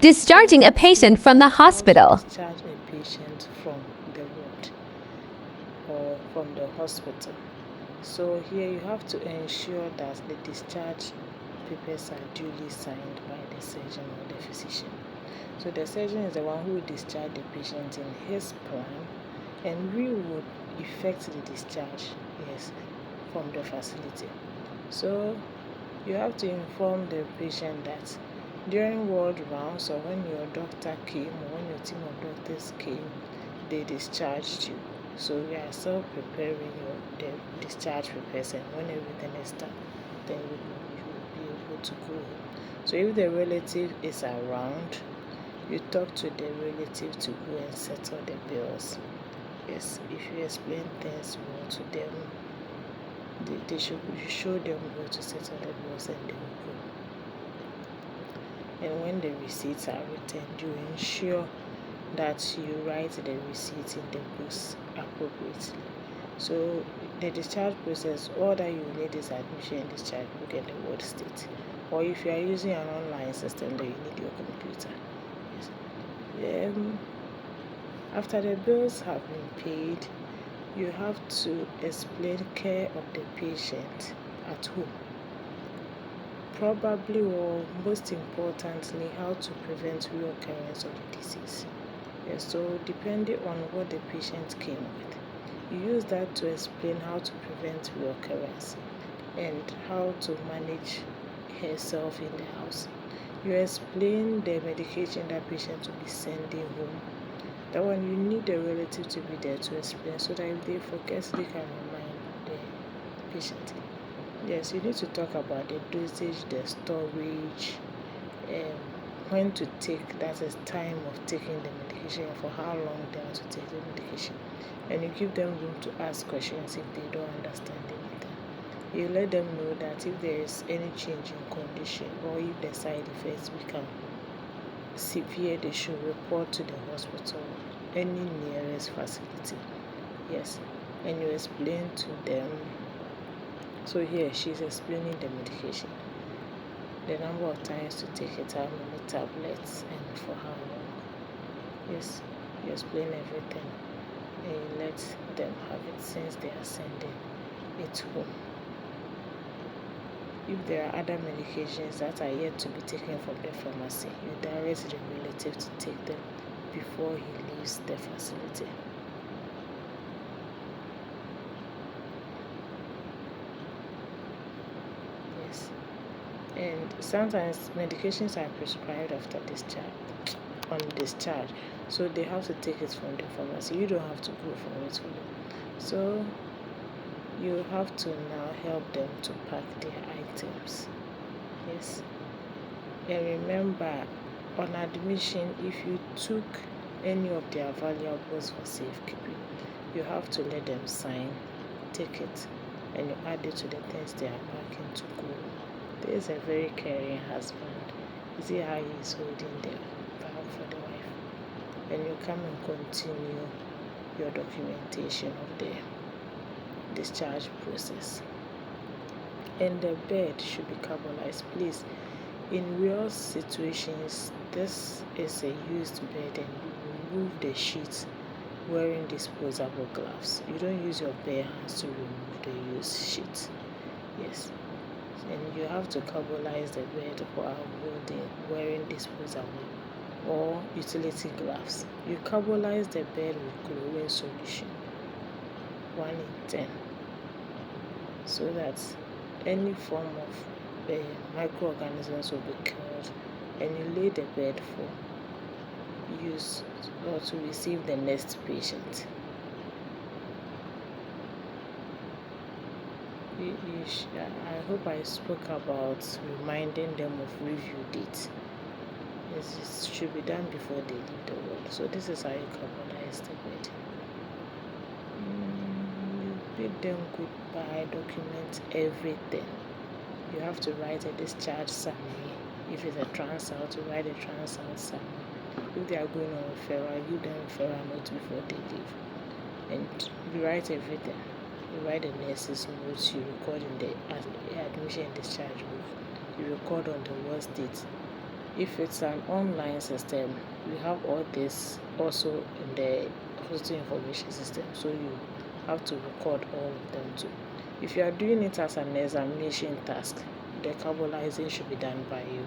Discharging a patient from the hospital. Discharge a patient from the ward or from the hospital. So here you have to ensure that the discharge papers are duly signed by the surgeon or the physician. So the surgeon is the one who will discharge the patient in his plan, and we would effect the discharge, yes, from the facility. So you have to inform the patient that during ward rounds or when your doctor came or when your team of doctors came, they discharged you. So we are still preparing the discharge papers, and when everything is done, then you will be able to go. So if the relative is around, you talk to the relative to go and settle the bills. Yes, if you explain things well to them, you show them where to settle the bills and they will go. And when the receipts are returned, you ensure that you write the receipt in the books appropriately. So the discharge process, all that you need is admission and discharge book and the ward state. Or if you are using an online system, then you need your computer. Yes. After the bills have been paid, you have to explain care of the patient at home. Probably or most importantly, how to prevent reoccurrence of the disease. Yes, so depending on what the patient came with, you use that to explain how to prevent reoccurrence and how to manage herself in the house. You explain the medication that patient will be sending home. That one you need the relative to be there to explain, so that if they forget, they can remind the patient. Yes, you need to talk about the dosage, the storage, when to take, that is time of taking the medication, for how long they want to take the medication. And you give them room to ask questions if they don't understand anything. You let them know that if there is any change in condition or if the side effects become severe, they should report to the hospital, any nearest facility. Yes, and you explain to them. So here she's explaining the medication, the number of times to take it, how many tablets, and for how long. Yes, you explain everything and you let them have it since they are sending it home. If there are other medications that are yet to be taken from the pharmacy, you direct the relative to take them before he leaves the facility. Yes. And sometimes medications are prescribed after discharge, so they have to take it from the pharmacy. You don't have to go for it for them. So you have to now help them to pack their items. Yes. And remember, on admission, if you took any of their valuables for safekeeping, you have to let them sign, take it, and you add it to the things they are packing to go. There is a very caring husband. You see how he is holding the bag for the wife. And you come and continue your documentation of the discharge process. And the bed should be carbolized. Please, in real situations, this is a used bed and you remove the sheets wearing disposable gloves. You don't use your bare hands to remove the used sheets. Yes. And you have to carbolize the bed while wearing disposable or utility gloves. You carbolize the bed with chlorine solution 1 in 10, so that any form of microorganisms will be killed, and you lay the bed for use or to receive the next patient. I hope I spoke about reminding them of review dates. It should be done before they leave the ward. So this is how you carbonize the bed. You bid them goodbye, document everything. You have to write a discharge summary. If it's a transfer, to write a transfer summary. If they are going on referral, give them referral notes before they leave. And you write everything. You write the nurse's notes, you record in the admission and discharge book, you record on the ward state If it's an online system, we have all this also in the hospital information system, so you have to record all of them too. If you are doing it as an examination task, the cabalizing should be done by you.